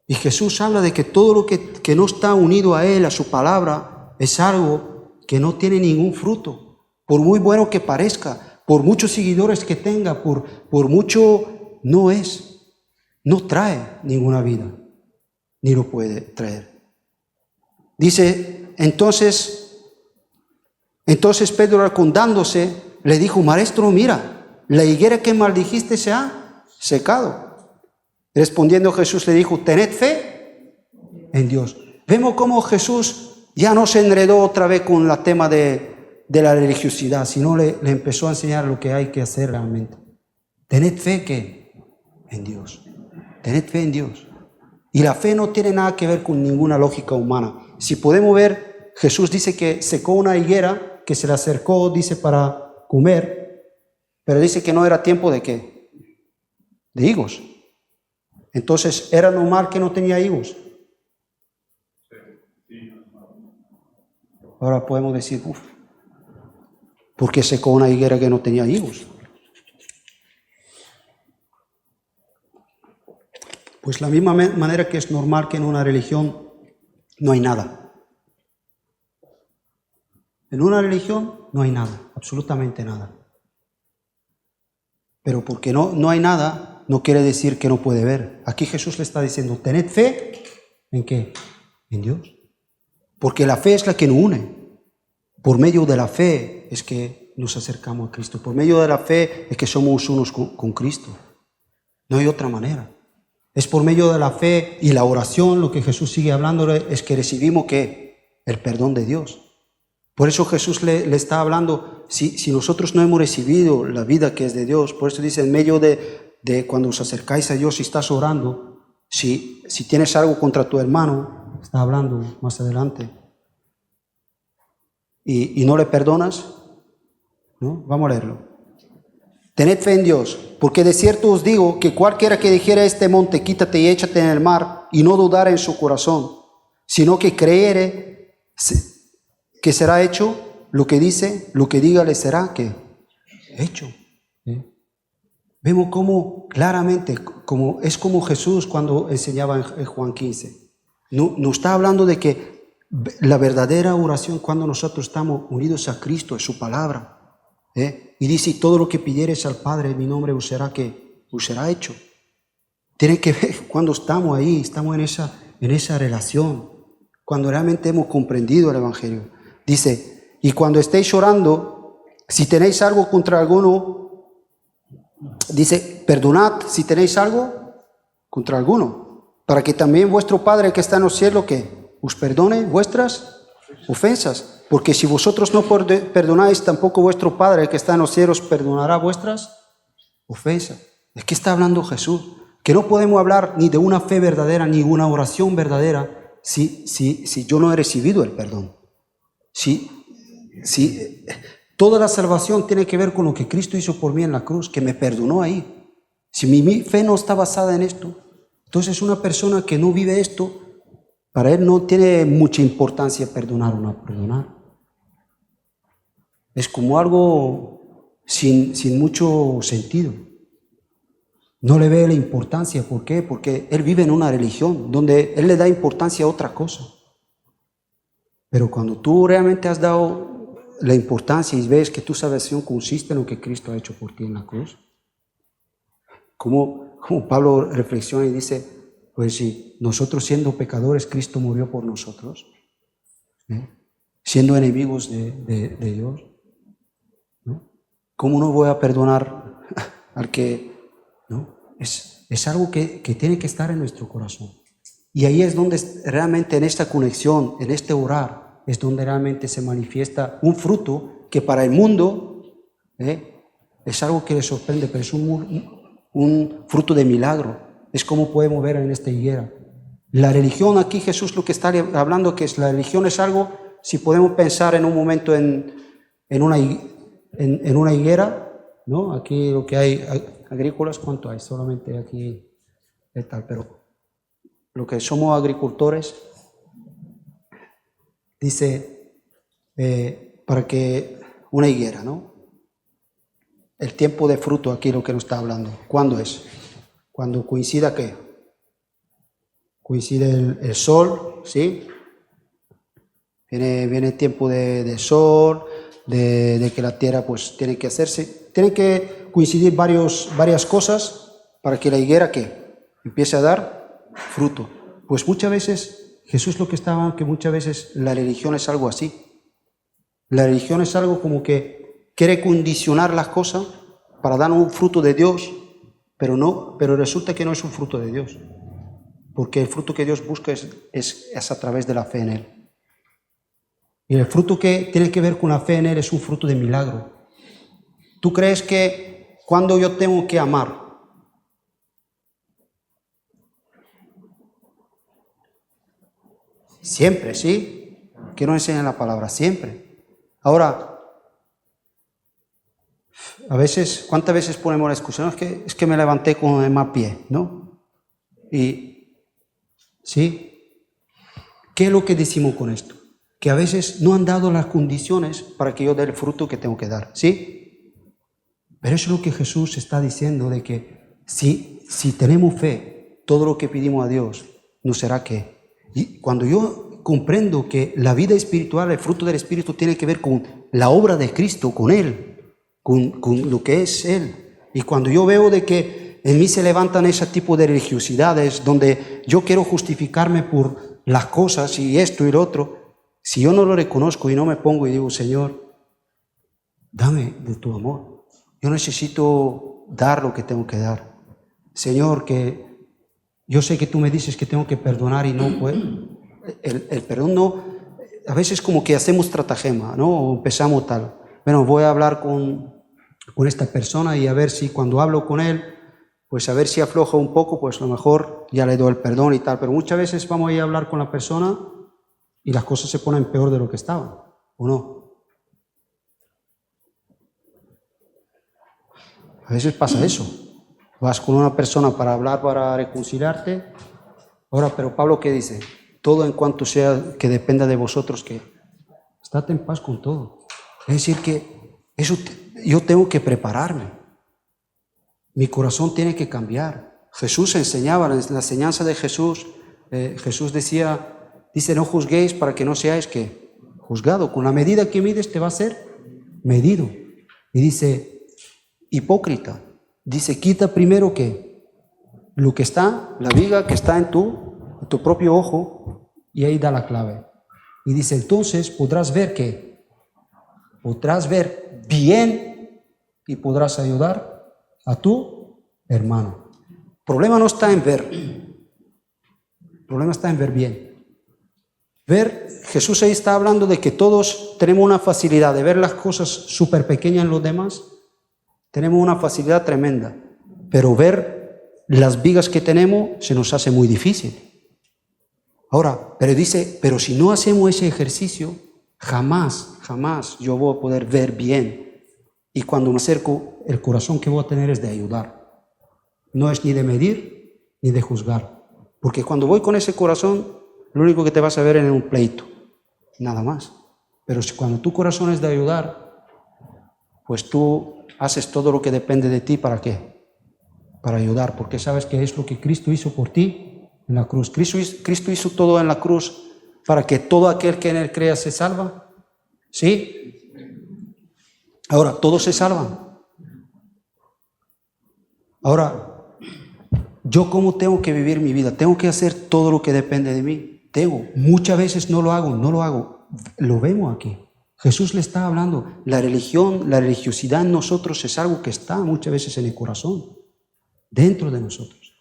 Y Jesús habla de que todo lo que no está unido a Él, a su palabra, es algo que no tiene ningún fruto. Por muy bueno que parezca, por muchos seguidores que tenga, por mucho, no trae ninguna vida, ni lo puede traer. Dice, entonces Pedro, acordándose, le dijo, maestro, mira, la higuera que maldijiste se ha secado. Respondiendo Jesús le dijo, tened fe en Dios. Vemos cómo Jesús ya no se enredó otra vez con el tema de la religiosidad, sino le empezó a enseñar lo que hay que hacer realmente. Tened fe en Dios. Tened fe en Dios. Y la fe no tiene nada que ver con ninguna lógica humana. Si podemos ver, Jesús dice que secó una higuera, que se le acercó, dice, para comer, pero dice que no era tiempo de ¿qué? De higos. Entonces, ¿era normal que no tenía higos? Ahora podemos decir, ¿por qué secó una higuera que no tenía higos? Pues la misma manera que es normal que en una religión no hay nada. En una religión no hay nada, absolutamente nada. Pero porque no hay nada, no quiere decir que no puede ver. Aquí Jesús le está diciendo, tened fe, ¿en qué? En Dios. Porque la fe es la que nos une. Por medio de la fe es que nos acercamos a Cristo. Por medio de la fe es que somos unos con Cristo. No hay otra manera. Es por medio de la fe y la oración, lo que Jesús sigue hablando, es que recibimos ¿qué? El perdón de Dios. Por eso Jesús le está hablando, si nosotros no hemos recibido la vida que es de Dios, por eso dice, en medio de cuando os acercáis a Dios, si estás orando, si tienes algo contra tu hermano, está hablando más adelante, y no le perdonas, ¿no? Vamos a leerlo. Tened fe en Dios, porque de cierto os digo que cualquiera que dijera a este monte, quítate y échate en el mar, y no dudara en su corazón, sino que creyere que será hecho lo que dice, lo que diga le será que hecho. Vemos cómo claramente, es como Jesús cuando enseñaba en Juan 15. No está hablando de que la verdadera oración cuando nosotros estamos unidos a Cristo es su palabra. Y dice, todo lo que pidieres al Padre en mi nombre os será hecho. Tiene que ver cuando estamos ahí, estamos en esa relación, cuando realmente hemos comprendido el Evangelio. Dice, y cuando estéis orando, si tenéis algo contra alguno, dice, perdonad si tenéis algo contra alguno, para que también vuestro Padre que está en los cielos, que os perdone vuestras ofensas. Porque si vosotros no perdonáis, tampoco vuestro Padre que está en los cielos perdonará vuestras ofensas. ¿De qué está hablando Jesús? Que no podemos hablar ni de una fe verdadera, ni una oración verdadera, si yo no he recibido el perdón. Si toda la salvación tiene que ver con lo que Cristo hizo por mí en la cruz, que me perdonó ahí. Si mi fe no está basada en esto, entonces una persona que no vive esto, para él no tiene mucha importancia perdonar o no perdonar. Es como algo sin mucho sentido. No le ve la importancia. ¿Por qué? Porque él vive en una religión donde él le da importancia a otra cosa. Pero cuando tú realmente has dado la importancia y ves que tu salvación consiste en lo que Cristo ha hecho por ti en la cruz, como Pablo reflexiona y dice, pues si nosotros siendo pecadores, Cristo murió por nosotros, siendo enemigos de Dios, ¿no? ¿Cómo no voy a perdonar al que, no? Es algo que tiene que estar en nuestro corazón. Y ahí es donde realmente en esta conexión, en este orar, es donde realmente se manifiesta un fruto que para el mundo es algo que le sorprende, pero es un fruto de milagro. Es como podemos ver en esta higuera. La religión, aquí Jesús lo que está hablando, que es la religión es algo, si podemos pensar en un momento en una higuera, ¿no? Aquí lo que hay agrícolas, ¿cuánto hay? Solamente aquí tal, pero lo que somos agricultores, dice, para que una higuera, ¿no? El tiempo de fruto aquí lo que nos está hablando. ¿Cuándo es? Cuando coincida ¿qué? Coincide el sol, ¿sí? Viene el tiempo de sol, de que la tierra pues tiene que hacerse. Tienen que coincidir varias cosas para que la higuera ¿qué? Empiece a dar fruto. Pues muchas veces, Jesús lo que estaba, que muchas veces la religión es algo así. La religión es algo como que quiere condicionar las cosas para dar un fruto de Dios, pero resulta que no es un fruto de Dios. Porque el fruto que Dios busca es a través de la fe en Él. Y el fruto que tiene que ver con la fe en Él es un fruto de milagro. ¿Tú crees que cuando yo tengo que amar, siempre, ¿sí? Que no enseñan la palabra, siempre. Ahora, a veces, ¿cuántas veces ponemos la excusa? No, es que me levanté con el mal pie, ¿no? Y, ¿sí? ¿Qué es lo que decimos con esto? Que a veces no han dado las condiciones para que yo dé el fruto que tengo que dar, ¿sí? Pero eso es lo que Jesús está diciendo, de que si tenemos fe, todo lo que pedimos a Dios, nos será que. Y cuando yo comprendo que la vida espiritual, el fruto del Espíritu tiene que ver con la obra de Cristo, con Él, con lo que es Él. Y cuando yo veo de que en mí se levantan ese tipo de religiosidades donde yo quiero justificarme por las cosas y esto y lo otro, si yo no lo reconozco y no me pongo y digo, Señor, dame de tu amor. Yo necesito dar lo que tengo que dar. Señor, que yo sé que tú me dices que tengo que perdonar y no puedo. El perdón no, a veces como que hacemos estratagema, ¿no? O empezamos tal. Bueno, voy a hablar con esta persona y a ver si cuando hablo con él, pues a ver si afloja un poco, pues a lo mejor ya le doy el perdón y tal. Pero muchas veces vamos a ir a hablar con la persona y las cosas se ponen peor de lo que estaban, ¿o no? A veces pasa eso. Vas con una persona para hablar, para reconciliarte. Ahora, pero Pablo, ¿qué dice? Todo en cuanto sea que dependa de vosotros, que estate en paz con todo. Es decir, que eso yo tengo que prepararme. Mi corazón tiene que cambiar. Jesús enseñaba, la enseñanza de Jesús, Jesús dice, no juzguéis para que no seáis que juzgado. Con la medida que mides te va a ser medido. Y dice, hipócrita, dice, quita primero que lo que está, la viga que está en tu propio ojo, y ahí da la clave. Y dice, entonces podrás ver bien y podrás ayudar a tu hermano. El problema no está en ver, el problema está en ver bien. Ver, Jesús ahí está hablando de que todos tenemos una facilidad de ver las cosas súper pequeñas en los demás. Tenemos una facilidad tremenda, pero ver las vigas que tenemos se nos hace muy difícil. Ahora, pero dice, pero si no hacemos ese ejercicio, jamás yo voy a poder ver bien. Y cuando me acerco, el corazón que voy a tener es de ayudar. No es ni de medir ni de juzgar. Porque cuando voy con ese corazón, lo único que te vas a ver es en un pleito, nada más. Pero si cuando tu corazón es de ayudar, pues tú haces todo lo que depende de ti, ¿para qué? Para ayudar, porque sabes que es lo que Cristo hizo por ti en la cruz. Cristo hizo todo en la cruz para que todo aquel que en Él crea se salva. ¿Sí? Ahora, todos se salvan. Ahora, ¿yo cómo tengo que vivir mi vida? Tengo que hacer todo lo que depende de mí. Muchas veces no lo hago. Lo vemos aquí. Jesús le está hablando. La religión, la religiosidad en nosotros es algo que está muchas veces en el corazón, dentro de nosotros,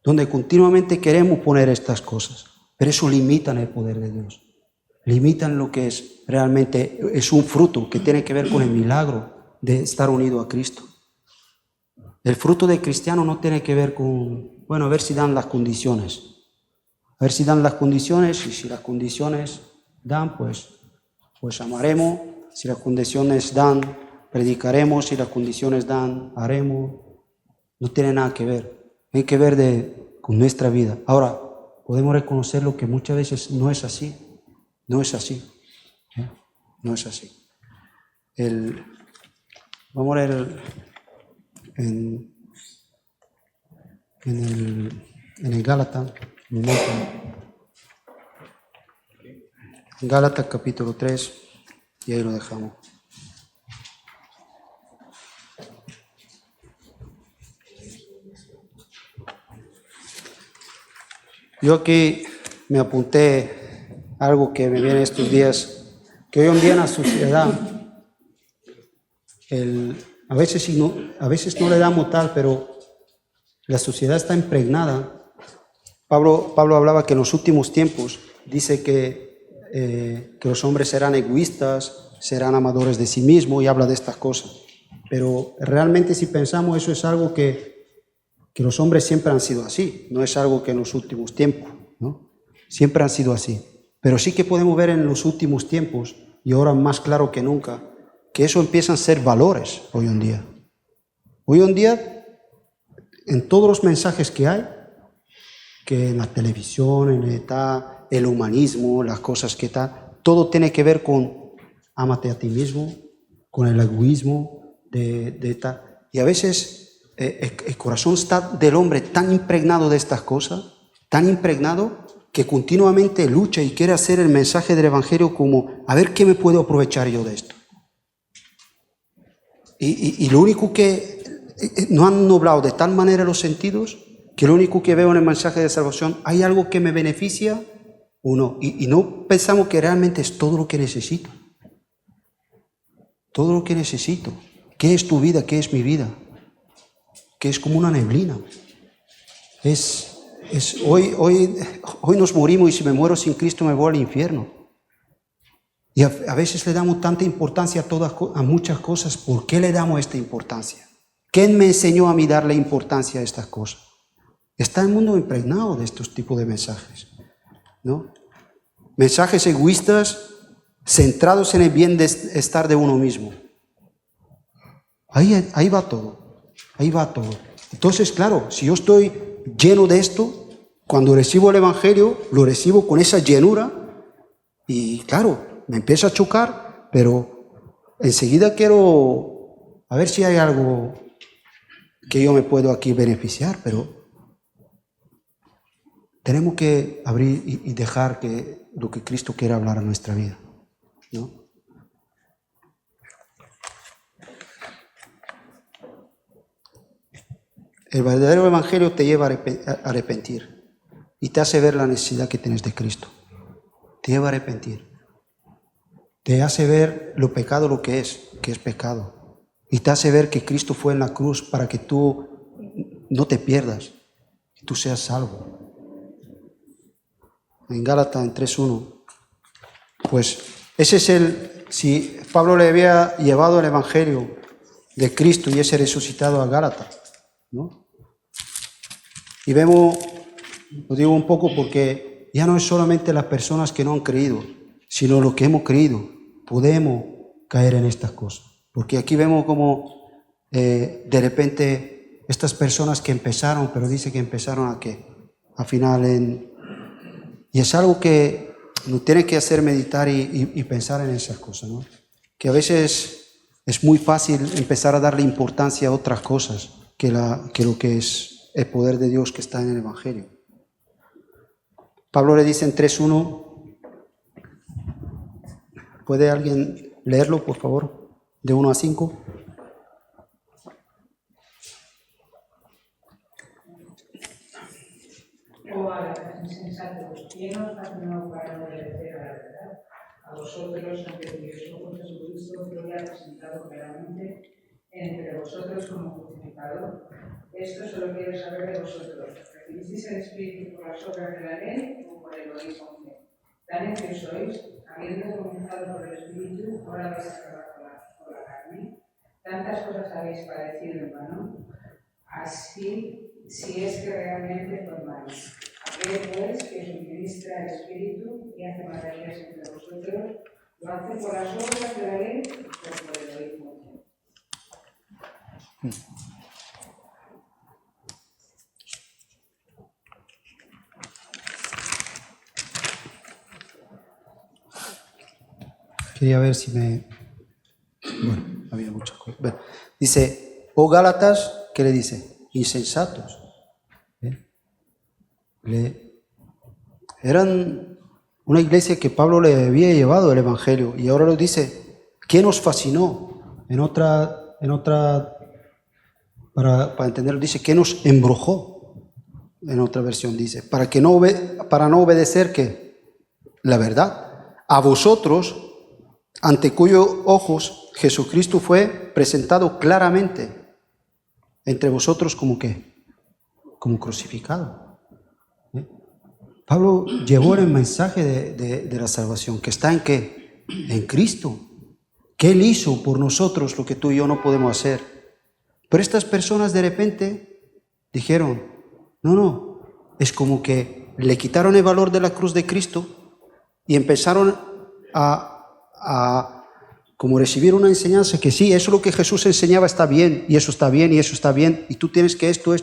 donde continuamente queremos poner estas cosas, pero eso limita el poder de Dios. Limitan lo que es realmente, es un fruto que tiene que ver con el milagro de estar unido a Cristo. El fruto del cristiano no tiene que ver con, bueno, a ver si dan las condiciones. A ver si dan las condiciones, y si las condiciones dan, pues amaremos. Si las condiciones dan, predicaremos. Si las condiciones dan, haremos. No tiene nada que ver. Hay que ver con nuestra vida. Ahora, podemos reconocer lo que muchas veces no es así. No es así. No es así. Vamos a leer en el Gálatas. En Gálatas capítulo 3, y ahí lo dejamos. Yo aquí me apunté algo que me viene estos días, que hoy en día en la sociedad, a veces no le damos tal, pero la sociedad está impregnada. Pablo hablaba que en los últimos tiempos dice que los hombres serán egoístas, serán amadores de sí mismos, y habla de estas cosas. Pero realmente, si pensamos, eso es algo que los hombres siempre han sido así, no es algo que en los últimos tiempos, ¿no? Siempre han sido así. Pero sí que podemos ver en los últimos tiempos, y ahora más claro que nunca, que eso empiezan a ser valores hoy en día. Hoy en día, en todos los mensajes que hay, que en la televisión, el humanismo, las cosas que está, todo tiene que ver con ámate a ti mismo, con el egoísmo de tal. Y a veces el corazón del hombre tan impregnado de estas cosas, tan impregnado, que continuamente lucha y quiere hacer el mensaje del Evangelio como, a ver qué me puedo aprovechar yo de esto. Y lo único que no han nublado de tal manera los sentidos, que lo único que veo en el mensaje de salvación, ¿hay algo que me beneficia o no? Y no pensamos que realmente es todo lo que necesito. Todo lo que necesito. ¿Qué es tu vida? ¿Qué es mi vida? Que es como una neblina. Hoy nos morimos, y si me muero sin Cristo me voy al infierno. Y a veces le damos tanta importancia a muchas cosas. ¿Por qué le damos esta importancia? ¿Quién me enseñó a mí darle importancia a estas cosas? Está el mundo impregnado de estos tipos de mensajes, ¿no? Mensajes egoístas centrados en el bienestar de uno mismo. Ahí va todo. Ahí va todo. Entonces, claro, si yo estoy lleno de esto, cuando recibo el Evangelio, lo recibo con esa llenura y, claro, me empieza a chocar, pero enseguida quiero a ver si hay algo que yo me puedo aquí beneficiar, pero tenemos que abrir y dejar que lo que Cristo quiera hablar a nuestra vida, ¿no? El verdadero evangelio te lleva a arrepentir y te hace ver la necesidad que tienes de Cristo. Te lleva a arrepentir. Te hace ver lo pecado lo que es pecado. Y te hace ver que Cristo fue en la cruz para que tú no te pierdas, que tú seas salvo. En Gálatas en 3:1, pues ese es si Pablo le había llevado el evangelio de Cristo y ese resucitado a Gálatas, ¿no? Y vemos, lo digo un poco porque ya no es solamente las personas que no han creído, sino los que hemos creído, podemos caer en estas cosas. Porque aquí vemos como de repente estas personas que empezaron, pero dice que empezaron a qué, al final y es algo que nos tiene que hacer meditar y pensar en esas cosas, ¿no? Que a veces es muy fácil empezar a darle importancia a otras cosas que lo que es el poder de Dios que está en el Evangelio. Pablo le dice en 3:1, ¿puede alguien leerlo, por favor? De 1 a 5. Oh, insensatos, ¿quién os fascinó para no obedecer a la verdad? A vosotros, ante cuyos ojos Jesucristo fue presentado claramente entre vosotros como justificado. Esto solo quiero saber de vosotros. ¿Recibisteis el Espíritu por las obras de la ley o por el oír con fe? Tan necios sois, habiendo comenzado por el Espíritu, ahora vais a acabar por la carne. Tantas cosas habéis padecido en vano. Así, si es que realmente formáis. Aquel pues que suministra el Espíritu y hace maravillas entre vosotros, ¿lo hace por las obras de la ley o por el oír con fe? Quería ver si Bueno, había muchas cosas. Bueno, dice, oh Gálatas, ¿qué le dice? Insensatos. Eran una iglesia que Pablo le había llevado el Evangelio y ahora lo dice, ¿quién os fascinó? Para entenderlo, dice, ¿quién nos embrujó? En otra versión dice, para no obedecer ¿qué? La verdad. A vosotros, ante cuyos ojos Jesucristo fue presentado claramente entre vosotros como ¿qué? Como crucificado. Pablo llevó el mensaje de la salvación, que está en ¿qué? En Cristo. Que Él hizo por nosotros lo que tú y yo no podemos hacer. Pero estas personas de repente dijeron, no, es como que le quitaron el valor de la cruz de Cristo y empezaron a como recibir una enseñanza que sí, eso es lo que Jesús enseñaba está bien, y eso está bien, y eso está bien, y tú tienes que esto.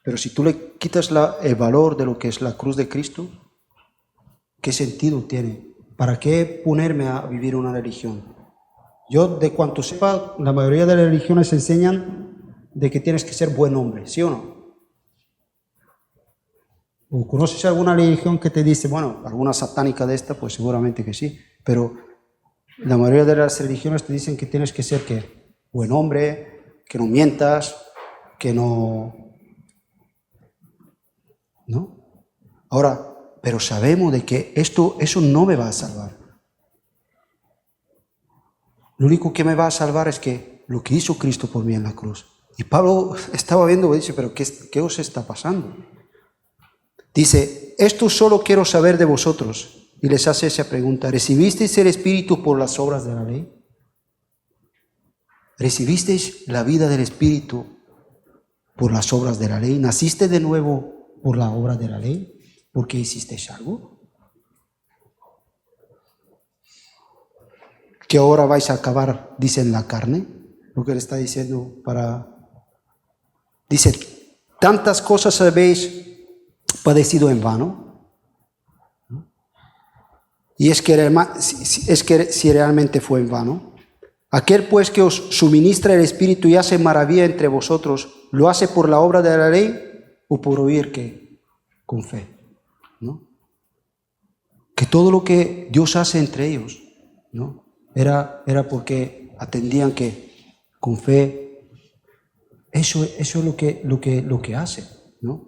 Pero si tú le quitas el valor de lo que es la cruz de Cristo, ¿qué sentido tiene? ¿Para qué ponerme a vivir una religión? Yo, de cuanto sepa, la mayoría de las religiones enseñan de que tienes que ser buen hombre, ¿sí o no? ¿O conoces alguna religión que te dice, bueno, alguna satánica de esta? Pues seguramente que sí, pero la mayoría de las religiones te dicen que tienes que ser ¿qué? Buen hombre, que no mientas, que no... ¿No? Ahora, pero sabemos de que eso no me va a salvar. Lo único que me va a salvar es que lo que hizo Cristo por mí en la cruz. Y Pablo estaba viendo y dice, pero ¿qué os está pasando? Dice, esto solo quiero saber de vosotros. Y les hace esa pregunta, ¿recibisteis el Espíritu por las obras de la ley? ¿Recibisteis la vida del Espíritu por las obras de la ley? ¿Naciste de nuevo por la obra de la ley? ¿Por qué hicisteis algo? ¿Que ahora vais a acabar, dice, en la carne? Lo que le está diciendo para Dice, tantas cosas habéis padecido en vano. Y es que si realmente fue en vano. Aquel pues que os suministra el Espíritu y hace maravilla entre vosotros, ¿lo hace por la obra de la ley o por oír que con fe? ¿No? Que todo lo que Dios hace entre ellos, ¿no? Era porque atendían que con fe, eso es lo que hace, ¿no?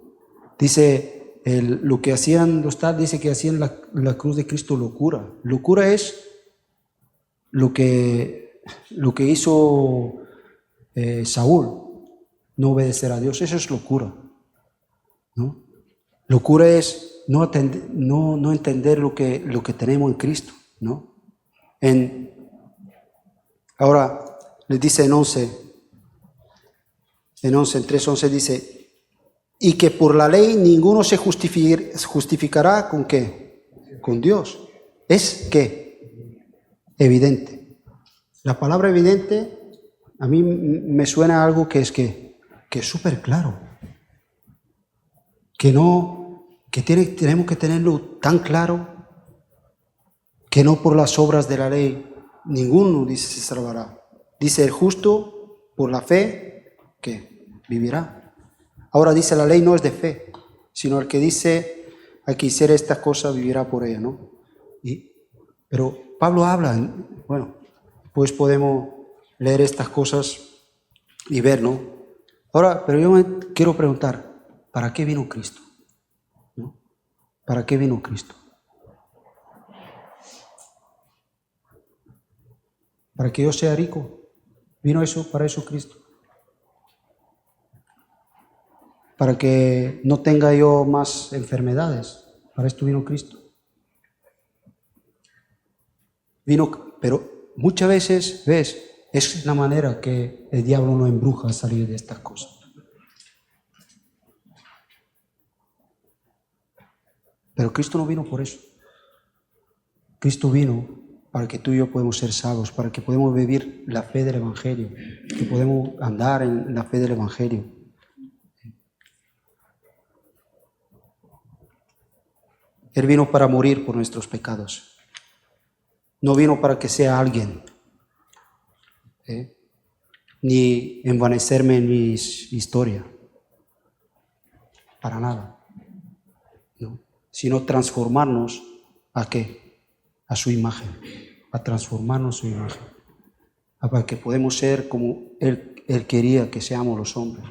Dice, lo que hacían los tal, dice que hacían la cruz de Cristo locura. Locura es lo que hizo Saúl, no obedecer a Dios. Eso es locura, ¿no? Locura es no entender lo que tenemos en Cristo, ¿no? Ahora les dice en 3:11 dice, y que por la ley ninguno se justificará ¿con qué? Con Dios. Es que evidente. La palabra evidente a mí me suena a algo que es súper claro. Tenemos que tenerlo tan claro que no por las obras de la ley ninguno, dice, se salvará. Dice el justo por la fe que vivirá. Ahora dice la ley no es de fe, sino el que dice hay que hacer estas cosas vivirá por ella, ¿no? Pero Pablo habla, bueno, pues podemos leer estas cosas y ver, ¿no? Ahora, pero yo me quiero preguntar, ¿para qué vino Cristo? ¿No? ¿Para qué vino Cristo? ¿Para que yo sea rico? ¿Vino para eso Cristo? ¿Para que no tenga yo más enfermedades? ¿Para esto vino Cristo? Pero muchas veces, ¿ves? Es la manera que el diablo nos embruja a salir de estas cosas. Pero Cristo no vino por eso. Cristo vino para que tú y yo podamos ser salvos, para que podamos vivir la fe del Evangelio, que podemos andar en la fe del Evangelio. Él vino para morir por nuestros pecados. No vino para que sea alguien, ni envanecerme en mi historia, para nada, ¿no? Sino transformarnos ¿a qué? A su imagen, a transformarnos su imagen, para que podamos ser como Él quería que seamos los hombres.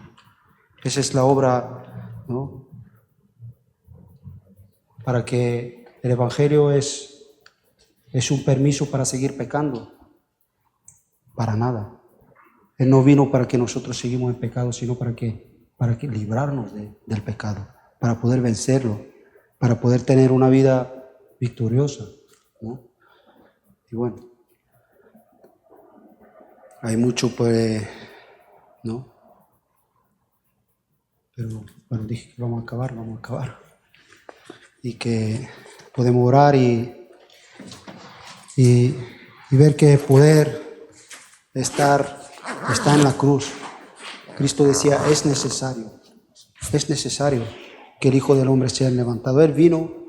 Esa es la obra, ¿no? Para que el Evangelio es un permiso para seguir pecando, para nada. Él no vino para que nosotros seguimos en pecado, sino para que librarnos del pecado, para poder vencerlo, para poder tener una vida victoriosa, ¿no? Y bueno, hay mucho, pues, ¿no? Pero bueno, dije que vamos a acabar. Y que podemos orar y ver que poder está en la cruz. Cristo decía, es necesario que el Hijo del Hombre sea levantado. Él vino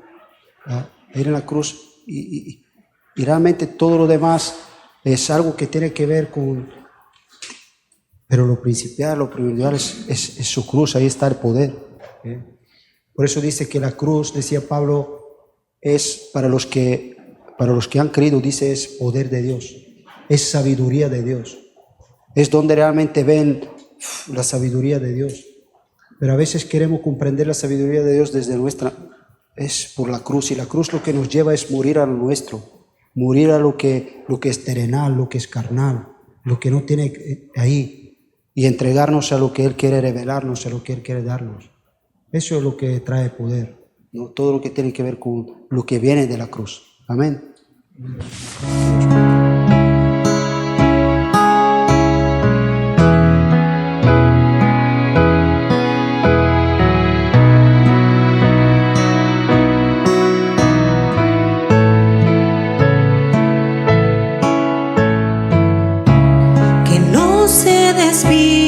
a ir en la cruz y realmente todo lo demás es algo que tiene que ver con... Pero lo primordial es su cruz, ahí está el poder. Por eso dice que la cruz, decía Pablo, es para los que han creído, dice, es poder de Dios, es sabiduría de Dios. Es donde realmente ven la sabiduría de Dios. Pero a veces queremos comprender la sabiduría de Dios desde es por la cruz. Y la cruz lo que nos lleva es morir a lo nuestro, morir a lo que es terrenal, lo que es carnal, lo que no tiene ahí, y entregarnos a lo que Él quiere revelarnos, a lo que Él quiere darnos. Eso es lo que trae poder, ¿no? Todo lo que tiene que ver con lo que viene de la cruz. Amén. Que no se despide